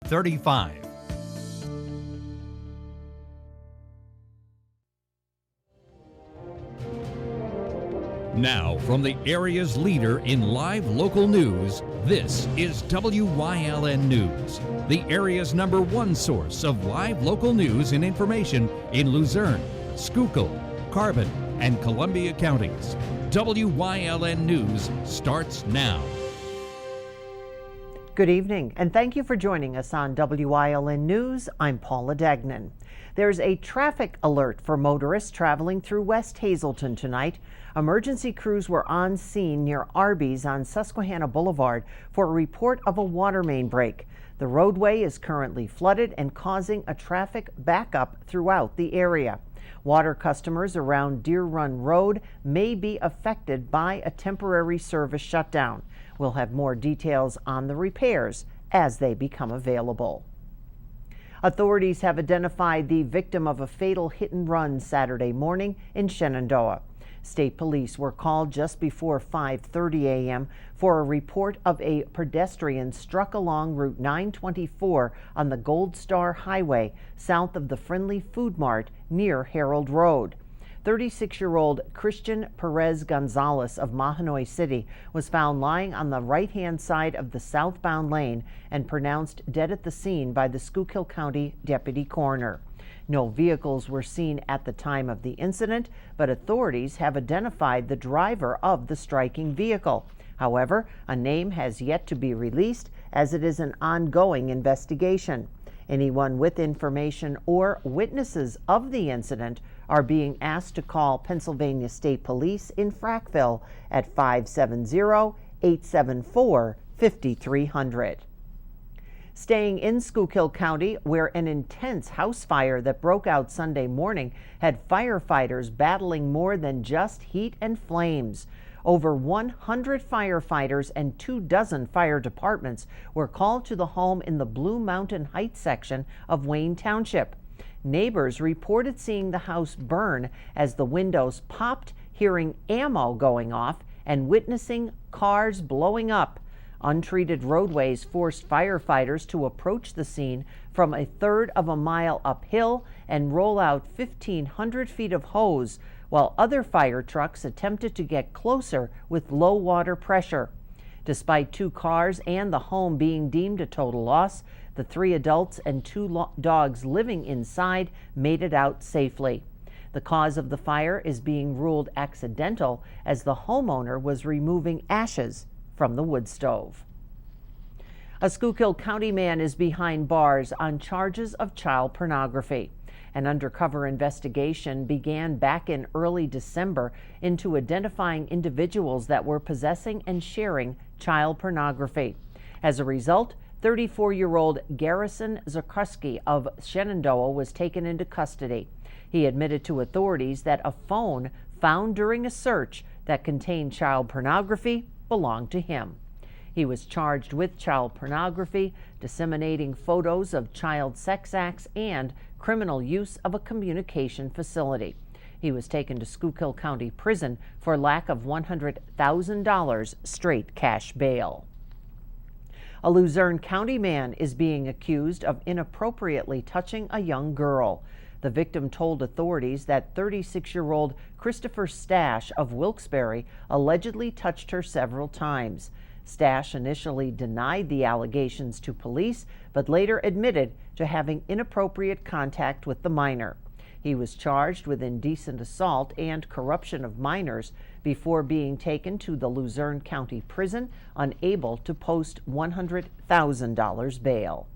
35. Now, from the area's leader in live local news, this is WYLN News, the area's #1 source of live local news and information in Luzerne, Schuylkill, Carbon, and Columbia counties. WYLN News starts now. Good evening, and thank you for joining us on WYLN News. I'm Paula Dagnan. There's a traffic alert for motorists traveling through West Hazleton tonight. Emergency crews were on scene near Arby's on Susquehanna Boulevard for a report of a water main break. The roadway is currently flooded and causing a traffic backup throughout the area. Water customers around Deer Run Road may be affected by a temporary service shutdown. We'll have more details on the repairs as they become available. Authorities have identified the victim of a fatal hit-and-run Saturday morning in Shenandoah. State police were called just before 5:30 a.m. for a report of a pedestrian struck along Route 924 on the Gold Star Highway south of the Friendly Food Mart near Herald Road. 36-year-old Christian Perez Gonzalez of Mahanoy City was found lying on the right-hand side of the southbound lane and pronounced dead at the scene by the Schuylkill County Deputy Coroner. No vehicles were seen at the time of the incident, but authorities have identified the driver of the striking vehicle. However, a name has yet to be released as it is an ongoing investigation. Anyone with information or witnesses of the incident are being asked to call Pennsylvania State Police in Frackville at 570-874-5300. Staying in Schuylkill County, where an intense house fire that broke out Sunday morning had firefighters battling more than just heat and flames. Over 100 firefighters and 24 fire departments were called to the home in the Blue Mountain Heights section of Wayne Township. Neighbors reported seeing the house burn as the windows popped, hearing ammo going off, and witnessing cars blowing up. Untreated roadways forced firefighters to approach the scene from a third of a mile uphill and roll out 1,500 feet of hose, while other fire trucks attempted to get closer with low water pressure. Despite 2 cars and the home being deemed a total loss, the 3 adults and 2 dogs living inside made it out safely. The cause of the fire is being ruled accidental as the homeowner was removing ashes from the wood stove. A Schuylkill County man is behind bars on charges of child pornography. An undercover investigation began back in early December into identifying individuals that were possessing and sharing child pornography. As a result, 34-year-old Garrison Zakuski of Shenandoah was taken into custody. He admitted to authorities that a phone found during a search that contained child pornography belonged to him. He was charged with child pornography, disseminating photos of child sex acts, and criminal use of a communication facility. He was taken to Schuylkill County Prison for lack of $100,000 straight cash bail. A Luzerne County man is being accused of inappropriately touching a young girl. The victim told authorities that 36-year-old Christopher Stash of Wilkes-Barre allegedly touched her several times. Stash initially denied the allegations to police, but later admitted to having inappropriate contact with the minor. He was charged with indecent assault and corruption of minors before being taken to the Luzerne County Prison, unable to post $100,000 bail.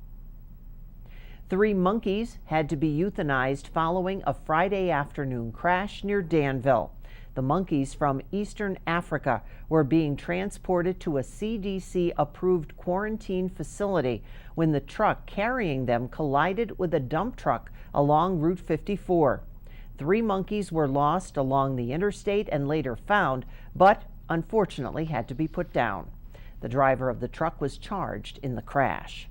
3 monkeys had to be euthanized following a Friday afternoon crash near Danville. The monkeys from Eastern Africa were being transported to a CDC-approved quarantine facility when the truck carrying them collided with a dump truck along Route 54. 3 monkeys were lost along the interstate and later found, but unfortunately had to be put down. The driver of the truck was charged in the crash.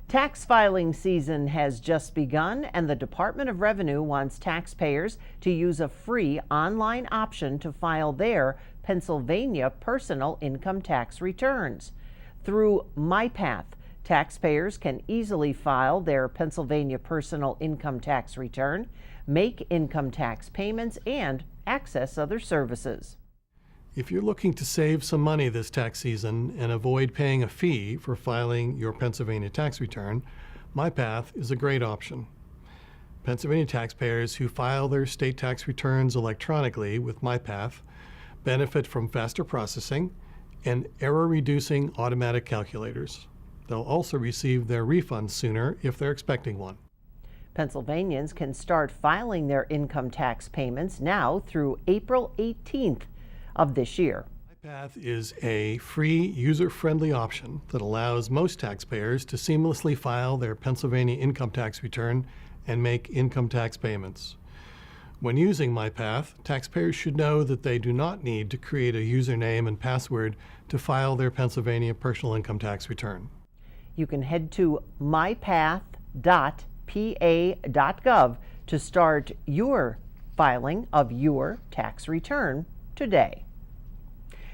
Tax filing season has just begun, and the Department of Revenue wants taxpayers to use a free online option to file their Pennsylvania personal income tax returns. Through MyPath, Taxpayers can easily file their Pennsylvania personal income tax return, make income tax payments, and access other services. If you're looking to save some money this tax season and avoid paying a fee for filing your Pennsylvania tax return, MyPath is a great option. Pennsylvania taxpayers who file their state tax returns electronically with MyPath benefit from faster processing and error-reducing automatic calculators. They'll also receive their refunds sooner if they're expecting one. Pennsylvanians can start filing their income tax payments now through April 18th of this year. MyPath is a free, user-friendly option that allows most taxpayers to seamlessly file their Pennsylvania income tax return and make income tax payments. When using MyPath, taxpayers should know that they do not need to create a username and password to file their Pennsylvania personal income tax return. You can head to mypath.pa.gov to start your filing of your tax return today.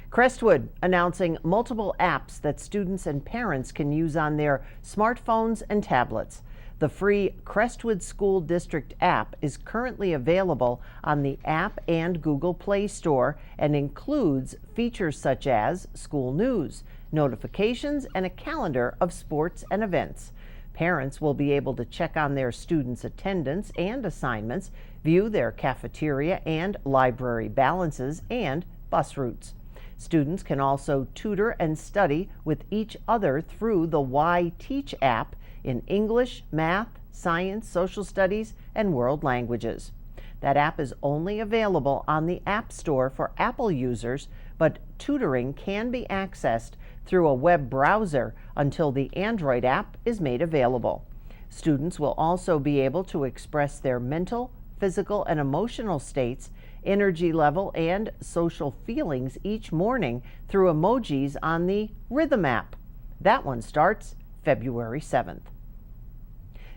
Crestwood announcing multiple apps that students and parents can use on their smartphones and tablets. The free Crestwood School District app is currently available on the App and Google Play Store and includes features such as school news, notifications, and a calendar of sports and events. Parents will be able to check on their students' attendance and assignments, view their cafeteria and library balances, and bus routes. Students can also tutor and study with each other through the YTeach app in English, math, science, social studies, and world languages. That app is only available on the App Store for Apple users, but tutoring can be accessed through a web browser until the Android app is made available. Students will also be able to express their mental, physical, and emotional states, energy level, and social feelings each morning through emojis on the Rhythm app. That one starts February 7th.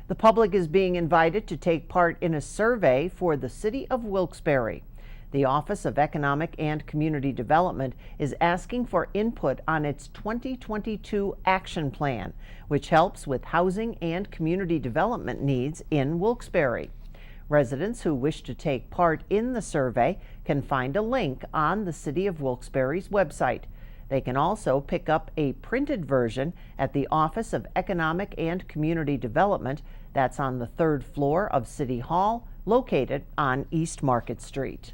The public is being invited to take part in a survey for the city of Wilkes-Barre. The Office of Economic and Community Development is asking for input on its 2022 action plan, which helps with housing and community development needs in Wilkes-Barre. Residents who wish to take part in the survey can find a link on the City of Wilkes-Barre's website. They can also pick up a printed version at the Office of Economic and Community Development. That's on the 3rd floor of City Hall, located on East Market Street.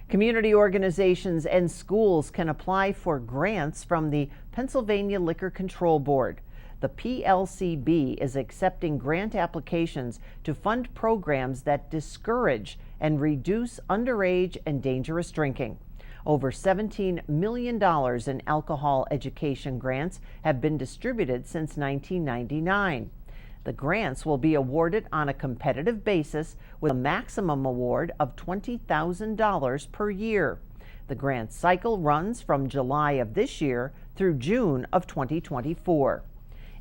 Community organizations and schools can apply for grants from the Pennsylvania Liquor Control Board. The PLCB is accepting grant applications to fund programs that discourage and reduce underage and dangerous drinking. Over $17 million in alcohol education grants have been distributed since 1999. The grants will be awarded on a competitive basis with a maximum award of $20,000 per year. The grant cycle runs from July of this year through June of 2024.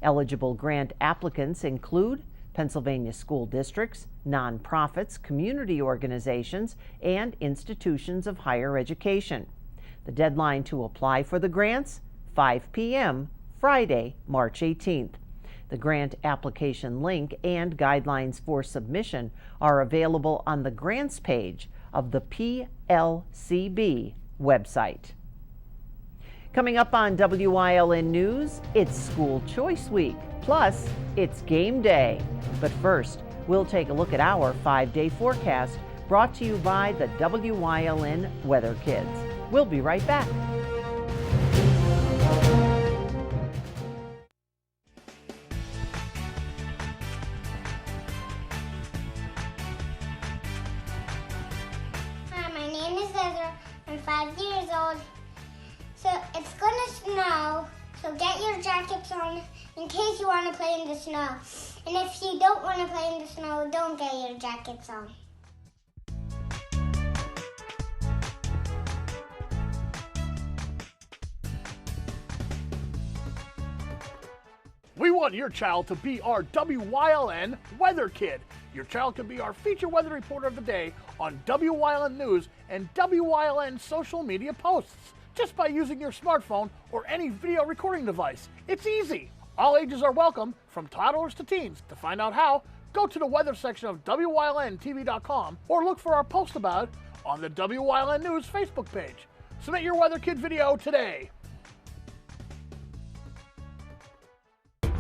Eligible grant applicants include Pennsylvania school districts, nonprofits, community organizations, and institutions of higher education. The deadline to apply for the grants, 5 p.m., Friday, March 18th. The grant application link and guidelines for submission are available on the grants page of the PLCB website. Coming up on WYLN News, it's School Choice Week, plus it's game day. But first, we'll take a look at our 5-day forecast brought to you by the WYLN Weather Kids. We'll be right back. Hi, my name is Ezra. I'm 5 years old. So it's gonna snow, so get your jackets on in case you want to play in the snow. And if you don't want to play in the snow, don't get your jackets on. We want your child to be our WYLN Weather Kid. Your child can be our feature weather reporter of the day on WYLN News and WYLN social media posts, just by using your smartphone or any video recording device. It's easy. All ages are welcome, from toddlers to teens. To find out how, go to the weather section of WYLNTV.com or look for our post about it on the WYLN News Facebook page. Submit your Weather Kid video today.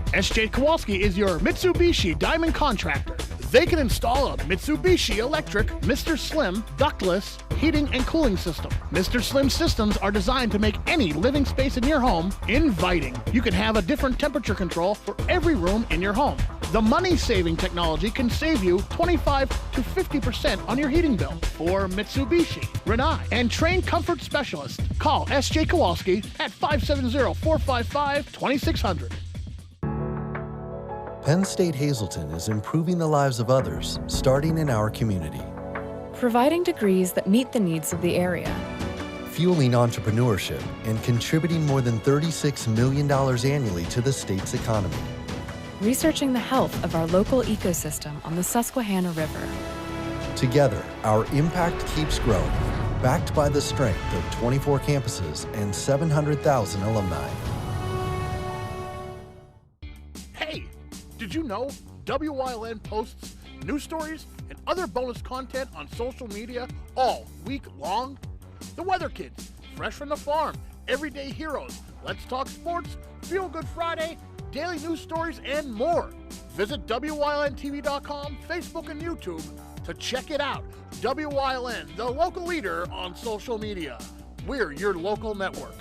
SJ Kowalski is your Mitsubishi Diamond contractor. They can install a Mitsubishi electric Mr. Slim ductless heating and cooling system. Mr. Slim systems are designed to make any living space in your home inviting. You can have a different temperature control for every room in your home. The money-saving technology can save you 25 to 50% on your heating bill. For Mitsubishi, Rinnai, and trained comfort specialists, call SJ Kowalski at 570-455-2600. Penn State Hazleton is improving the lives of others, starting in our community. Providing degrees that meet the needs of the area. Fueling entrepreneurship and contributing more than $36 million annually to the state's economy. Researching the health of our local ecosystem on the Susquehanna River. Together, our impact keeps growing, backed by the strength of 24 campuses and 700,000 alumni. Hey, did you know WYLN posts news stories and other bonus content on social media all week long? The Weather Kids, Fresh from the Farm, Everyday Heroes, Let's Talk Sports, Feel Good Friday, daily news stories, and more. Visit WYLNTV.com, Facebook, and YouTube to check it out. WYLN, the local leader on social media. We're your local network.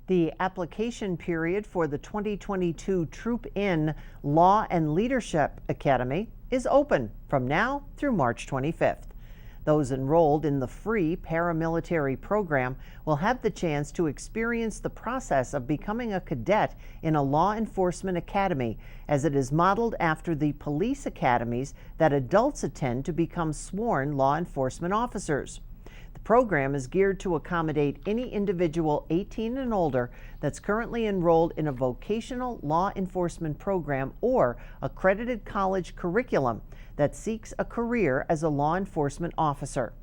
The application period for the 2022 Troop In Law and Leadership Academy is open from now through March 25th. Those enrolled in the free paramilitary program will have the chance to experience the process of becoming a cadet in a law enforcement academy, as it is modeled after the police academies that adults attend to become sworn law enforcement officers. The program is geared to accommodate any individual 18 and older that's currently enrolled in a vocational law enforcement program or accredited college curriculum that seeks a career as a law enforcement officer.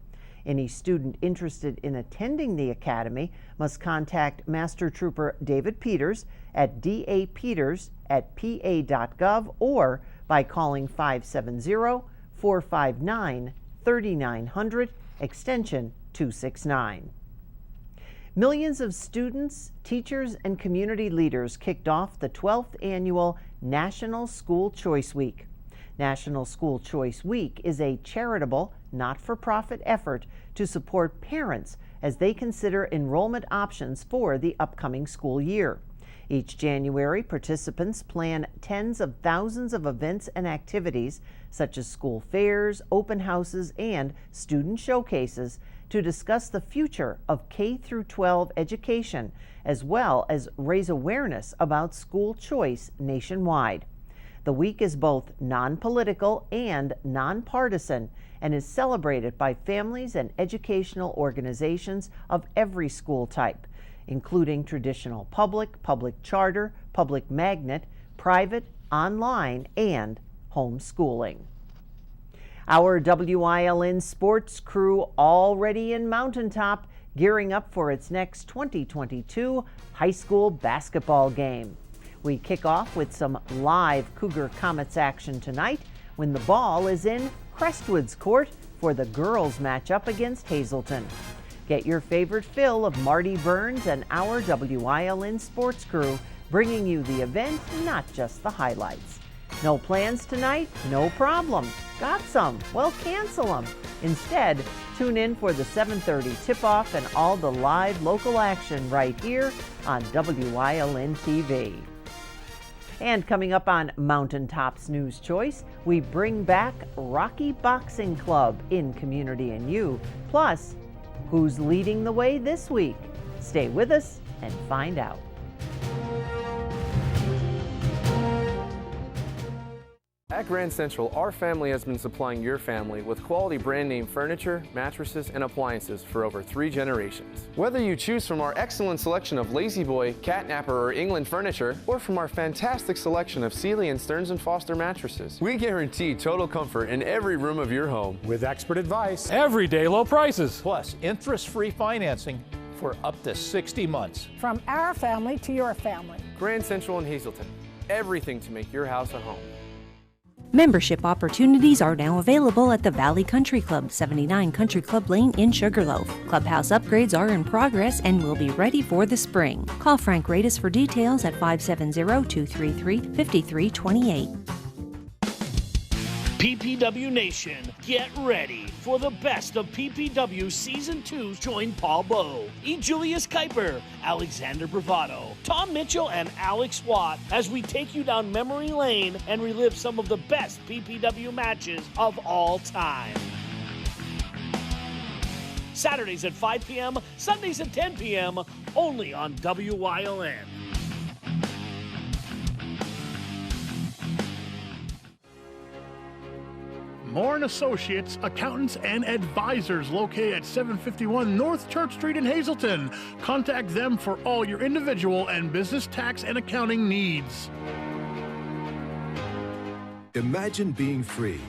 Any student interested in attending the academy must contact Master Trooper David Peters at dapeters@pa.gov or by calling 570-459-3900, extension 269. Millions of students, teachers, and community leaders kicked off the 12th annual National School Choice Week. National School Choice Week is a charitable, not-for-profit effort to support parents as they consider enrollment options for the upcoming school year. Each January, participants plan tens of thousands of events and activities, such as school fairs, open houses, and student showcases, to discuss the future of K-12 education, as well as raise awareness about school choice nationwide. The week is both non-political and nonpartisan and is celebrated by families and educational organizations of every school type, including traditional public, public charter, public magnet, private, online, and homeschooling. Our WYLN sports crew already in Mountaintop, gearing up for its next 2022 high school basketball game. We kick off with some live Cougar Comets action tonight when the ball is in Crestwood's court for the girls' matchup against Hazleton. Get your favorite fill of Marty Burns and our WYLN sports crew, bringing you the event, not just the highlights. No plans tonight? No problem. Got some? Well, cancel them. Instead, tune in for the 7:30 tip-off and all the live local action right here on WYLN TV. And coming up on Mountaintop's News Choice, we bring back Rocky Boxing Club in Community and You. Plus, who's leading the way this week? Stay with us and find out. At Grand Central, our family has been supplying your family with quality brand name furniture, mattresses, and appliances for over 3 generations. Whether you choose from our excellent selection of Lazy Boy, Catnapper, or England furniture, or from our fantastic selection of Sealy and Stearns & Foster mattresses, we guarantee total comfort in every room of your home. With expert advice, everyday low prices, plus interest-free financing for up to 60 months. From our family to your family. Grand Central in Hazleton. Everything to make your house a home. Membership opportunities are now available at the Valley Country Club, 79 Country Club Lane in Sugarloaf. Clubhouse upgrades are in progress and will be ready for the spring. Call Frank Radis for details at 570-233-5328. PPW Nation, get ready for the best of PPW Season 2. Join Paul Bowe, E. Julius Kuiper, Alexander Bravado, Tom Mitchell, and Alex Watt as we take you down memory lane and relive some of the best PPW matches of all time. Saturdays at 5 p.m., Sundays at 10 p.m., only on WYLN. Moore & Associates, accountants and advisors located at 751 North Church Street in Hazleton. Contact them for all your individual and business tax and accounting needs. Imagine being free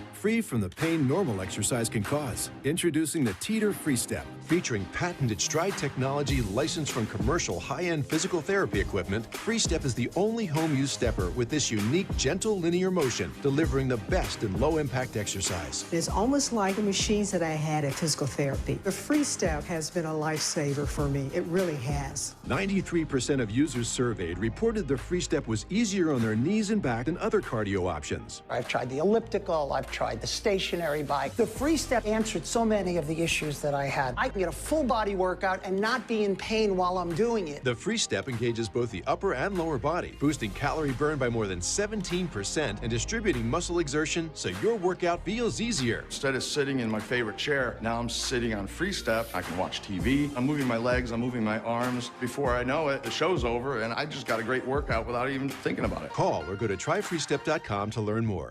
from the pain normal exercise can cause. Introducing the Teeter Freestep. Featuring patented stride technology licensed from commercial high-end physical therapy equipment, Freestep is the only home-use stepper with this unique, gentle linear motion, delivering the best in low-impact exercise. It's almost like the machines that I had at physical therapy. The Freestep has been a lifesaver for me. It really has. 93% of users surveyed reported the Freestep was easier on their knees and back than other cardio options. I've tried the elliptical, I've tried the stationary bike. The Freestep answered so many of the issues that I had. I can get a full body workout and not be in pain while I'm doing it. The Freestep engages both the upper and lower body, boosting calorie burn by more than 17% and distributing muscle exertion so your workout feels easier. Instead of sitting in my favorite chair, now I'm sitting on Freestep. I can watch TV. I'm moving my legs, I'm moving my arms. Before I know it, the show's over and I just got a great workout without even thinking about it. Call or go to tryfreestep.com to learn more.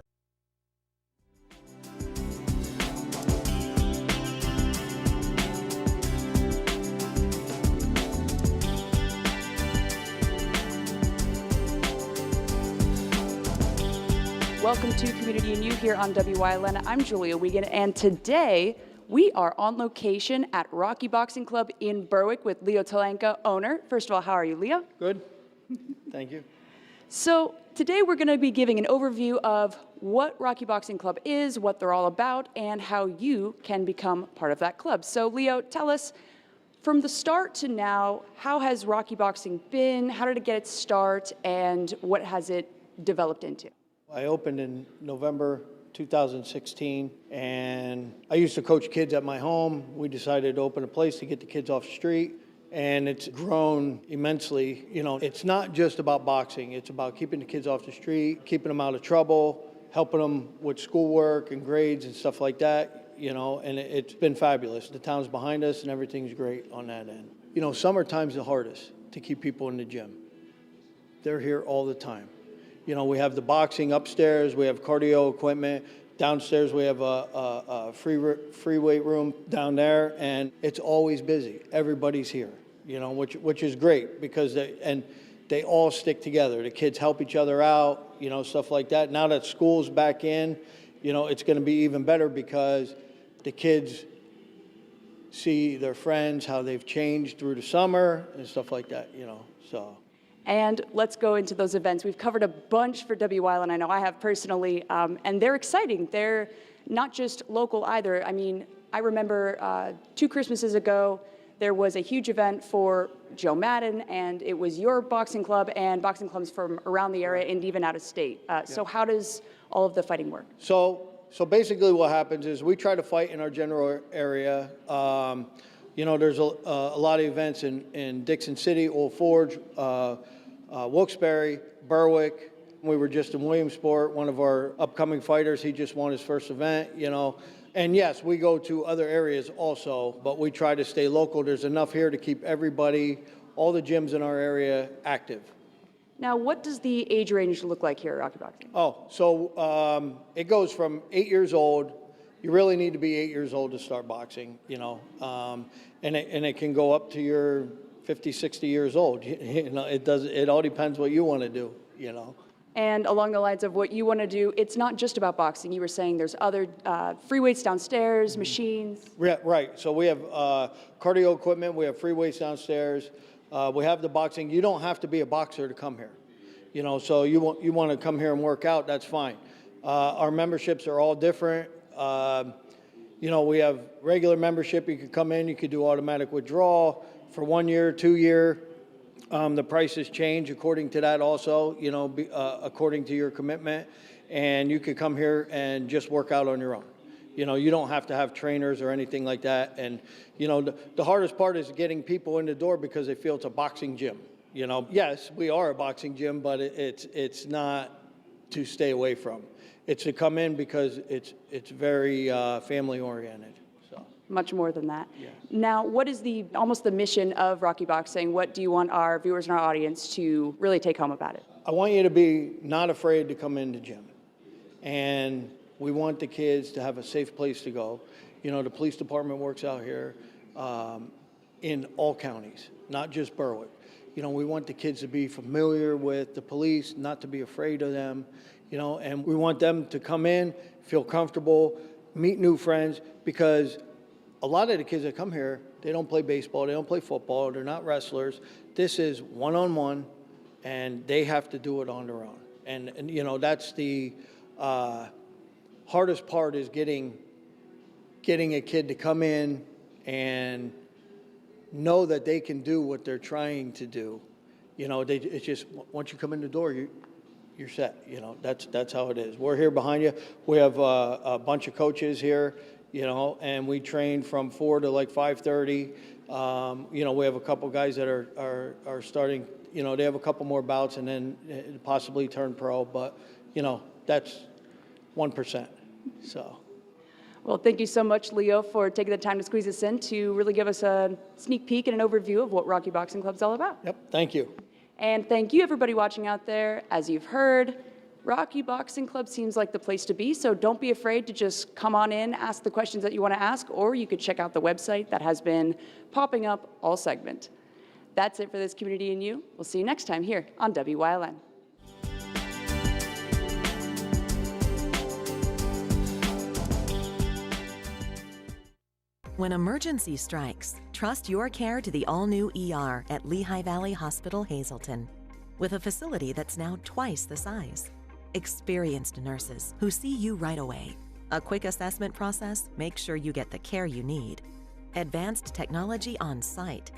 Welcome to Community and You here on WYLN. I'm Julia Wiegand, and today we are on location at Rocky Boxing Club in Berwick with Leo Talenka, owner. First of all, how are you, Leo? Good. Thank you. So today we're going to be giving an overview of what Rocky Boxing Club is, what they're all about, and how you can become part of that club. So Leo, tell us, from the start to now, how has Rocky Boxing been? How did it get its start, and what has it developed into? I opened in November 2016, and I used to coach kids at my home. We decided to open a place to get the kids off the street, and it's grown immensely. You know, it's not just about boxing. It's about keeping the kids off the street, keeping them out of trouble, helping them with schoolwork and grades and stuff like that, you know, and it's been fabulous. The town's behind us, and everything's great on that end. You know, summertime's the hardest to keep people in the gym. They're here all the time. You know, we have the boxing upstairs, we have cardio equipment. Downstairs, we have a free weight room down there, and it's always busy. Everybody's here, you know, which is great because they all stick together. The kids help each other out, you know, stuff like that. Now that school's back in, you know, it's going to be even better because the kids see their friends, how they've changed through the summer and stuff like that, you know, so. And let's go into those events. We've covered a bunch for WYLN, I know I have personally, and they're exciting. They're not just local either. I mean, I remember 2 Christmases ago, there was a huge event for Joe Madden, and it was your boxing club and boxing clubs from around the area and even out of state. So how does all of the fighting work? So basically what happens is we try to fight in our general area. You know, there's a lot of events in Dixon City, Old Forge, Wilkes-Barre, Berwick. We were just in Williamsport. One of our upcoming fighters, he just won his first event, you know. And yes, we go to other areas also, but we try to stay local. There's enough here to keep everybody, all the gyms in our area, active. Now, what does the age range look like here at Rocky Boxing? Oh, so it goes from 8 years old. You really need to be 8 years old to start boxing, you know, and it can go up to your 50, 60 years old. You know, it all depends what you want to do, you know. And along the lines of what you want to do, it's not just about boxing. You were saying there's other free weights downstairs, machines. Yeah, right. So we have cardio equipment. We have free weights downstairs. We have the boxing. You don't have to be a boxer to come here. You know, so you want to come here and work out, that's fine. Our memberships are all different. You know, we have regular membership. You could come in, you could do automatic withdrawal for 1 year, 2 year. The prices change according to that also, you know, according to your commitment. And you could come here and just work out on your own. You know, you don't have to have trainers or anything like that. And, you know, the hardest part is getting people in the door because they feel it's a boxing gym. You know, yes, we are a boxing gym, but it's not to stay away from. It's to come in because it's very family oriented. Much more than that. Yeah. Now, what is almost the mission of Rocky Boxing? What do you want our viewers and our audience to really take home about it? I want you to be not afraid to come in the gym. And we want the kids to have a safe place to go. You know, the police department works out here in all counties, not just Berwick. You know, we want the kids to be familiar with the police, not to be afraid of them, you know, and we want them to come in, feel comfortable, meet new friends, because a lot of the kids that come here, they don't play baseball, they don't play football, they're not wrestlers. This is one-on-one, and they have to do it on their own. And you know, that's the hardest part, is getting a kid to come in and know that they can do what they're trying to do. You know, it's just, once you come in the door, you're set. You know, that's how it is. We're here behind you. We have a bunch of coaches here. You know, and we train from 4 to like 5:30. You know, we have a couple guys that are starting, you know, they have a couple more bouts and then possibly turn pro, but, you know, that's 1%, so. Well, thank you so much, Leo, for taking the time to squeeze us in to really give us a sneak peek and an overview of what Rocky Boxing Club's all about. Yep, thank you. And thank you, everybody watching out there. As you've heard, Rocky Boxing Club seems like the place to be, so don't be afraid to just come on in, ask the questions that you want to ask, or you could check out the website that has been popping up all segment. That's it for this Community and You. We'll see you next time here on WYLN. When emergency strikes, trust your care to the all-new ER at Lehigh Valley Hospital, Hazleton. With a facility that's now twice the size. Experienced nurses who see you right away. A quick assessment process makes sure you get the care you need. Advanced technology on site.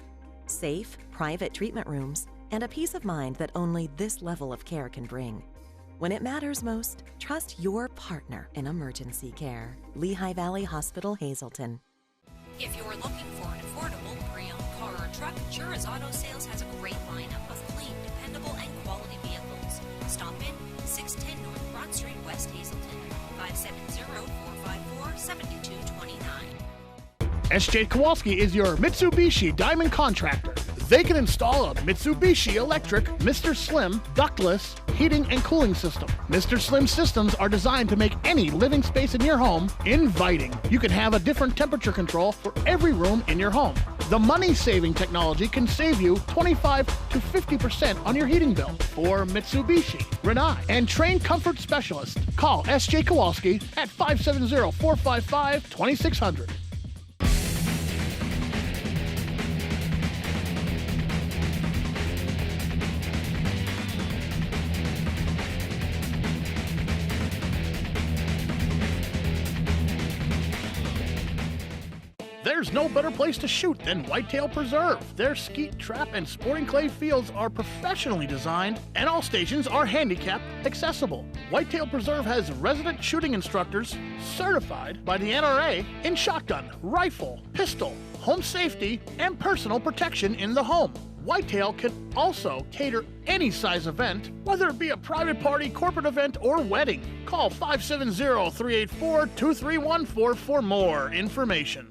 Safe, private treatment rooms, and a peace of mind that only this level of care can bring. When it matters most, trust your partner in emergency care. Lehigh Valley Hospital, Hazleton. If you're looking for an affordable pre-owned car or truck, Jura's Auto Sales has a great lineup of clean, dependable, and quality vehicles. Stop in 610 North Broad Street, West Hazleton, 570-454-7229. SJ Kowalski is your Mitsubishi Diamond Contractor. They can install a Mitsubishi electric Mr. Slim ductless heating and cooling system. Mr. Slim systems are designed to make any living space in your home inviting. You can have a different temperature control for every room in your home. The money-saving technology can save you 25 to 50% on your heating bill. For Mitsubishi, Renai, and trained comfort specialists, call SJ Kowalski at 570-455-2600. There's no better place to shoot than Whitetail Preserve. Their skeet, trap, and sporting clay fields are professionally designed, and all stations are handicap accessible. Whitetail Preserve has resident shooting instructors certified by the NRA in shotgun, rifle, pistol, home safety, and personal protection in the home. Whitetail can also cater any size event, whether it be a private party, corporate event, or wedding. Call 570-384-2314 for more information.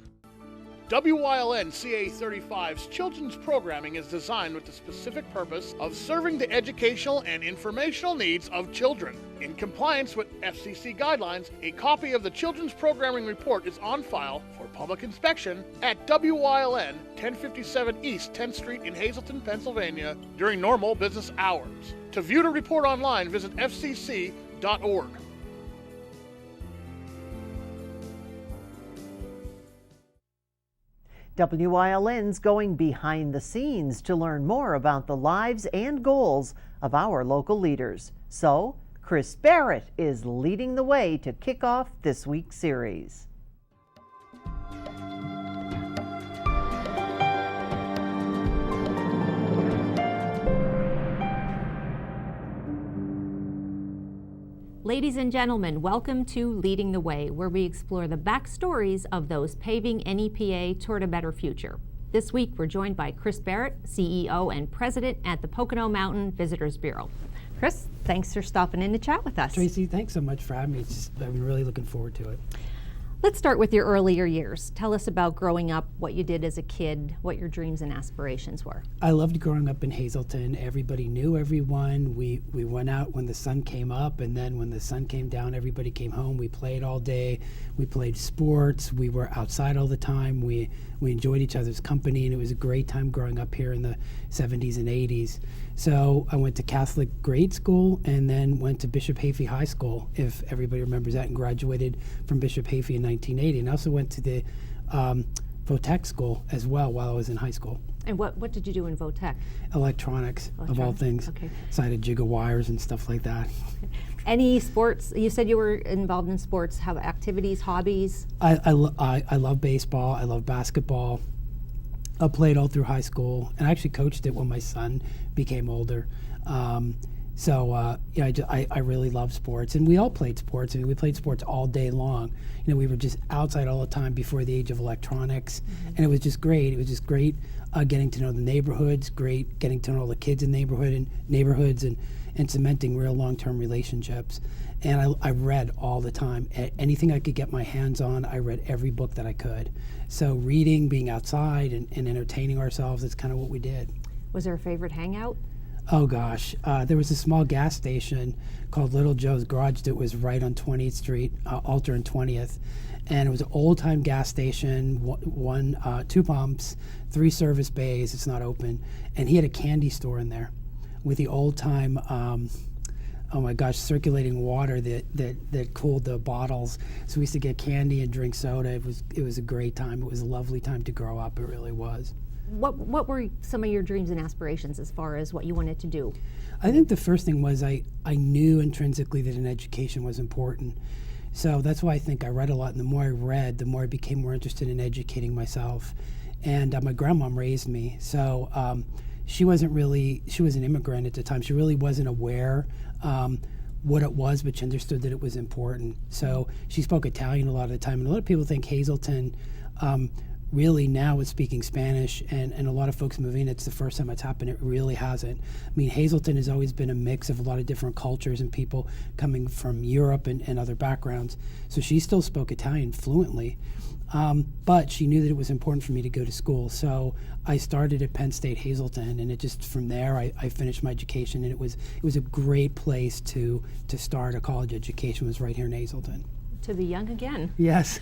WYLN CA35's children's programming is designed with the specific purpose of serving the educational and informational needs of children. In compliance with FCC guidelines, a copy of the Children's Programming Report is on file for public inspection at WYLN 1057 East 10th Street in Hazleton, Pennsylvania during normal business hours. To view the report online, visit fcc.org. WYLN's going behind the scenes to learn more about the lives and goals of our local leaders. So, Chris Barrett is leading the way to kick off this week's series. Ladies and gentlemen, welcome to Leading the Way, where we explore the backstories of those paving NEPA toward a better future. This week, we're joined by Chris Barrett, CEO and President at the Pocono Mountain Visitors Bureau. Chris, thanks for stopping in to chat with us. Tracy, thanks so much for having me. I've been really looking forward to it. Let's start with your earlier years. Tell us about growing up, what you did as a kid, what your dreams and aspirations were. I loved growing up in Hazleton. Everybody knew everyone. We went out when the sun came up, and then when the sun came down, everybody came home. We played all day. We played sports. We were outside all the time. We enjoyed each other's company, and it was a great time growing up here in the 70s and 80s. So I went to Catholic grade school and then went to Bishop Hafey High School, if everybody remembers that, and graduated from Bishop Hafey in 1980. And I also went to the Votech school as well while I was in high school. And what did you do in Votech? Electronics, of all things. Okay. So I had a jig of wires and stuff like that. Okay. Any sports? You said you were involved in sports. Have activities, hobbies? I love baseball. I love basketball. I played all through high school, and I actually coached it when my son became older. I really love sports, and we all played sports. I mean, we played sports all day long. You know, we were just outside all the time before the age of electronics, and it was just great. It was just great getting to know the neighborhoods, great getting to know all the kids in neighborhoods, and cementing real long-term relationships. And I read all the time. Anything I could get my hands on, I read every book that I could. So reading, being outside, and entertaining ourselves, that's kind of what we did. Was there a favorite hangout? Oh gosh, there was a small gas station called Little Joe's Garage that was right on 20th Street, Alter and 20th. And it was an old-time gas station, two pumps, 3 service bays, it's not open. And he had a candy store in there with the old-time, circulating water that cooled the bottles. So we used to get candy and drink soda. It was a great time. It was a lovely time to grow up. It really was. What were some of your dreams and aspirations as far as what you wanted to do? I think the first thing was I knew intrinsically that an education was important. So that's why I think I read a lot. And the more I read, the more I became more interested in educating myself. And my grandmom raised me. So she was an immigrant at the time. She really wasn't aware what it was, but she understood that it was important. So she spoke Italian a lot of the time. And a lot of people think Hazleton really now is speaking Spanish, and a lot of folks moving, it's the first time it's happened. It really hasn't. I mean, Hazleton has always been a mix of a lot of different cultures and people coming from Europe and other backgrounds. So she still spoke Italian fluently, but she knew that it was important for me to go to school. So I started at Penn State Hazleton, and it just from there I finished my education, and it was a great place to start a college education, was right here in Hazleton. To be young again. Yes.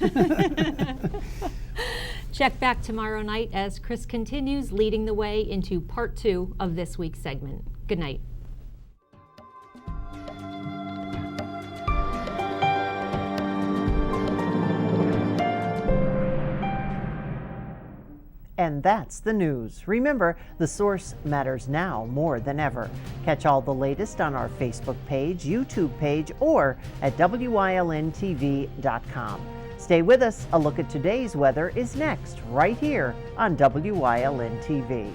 Check back tomorrow night as Chris continues leading the way into part 2 of this week's segment. Good night. And that's the news. Remember, the source matters now more than ever. Catch all the latest on our Facebook page, YouTube page, or at WYLNTV.com. Stay with us. A look at today's weather is next, right here on WYLN TV.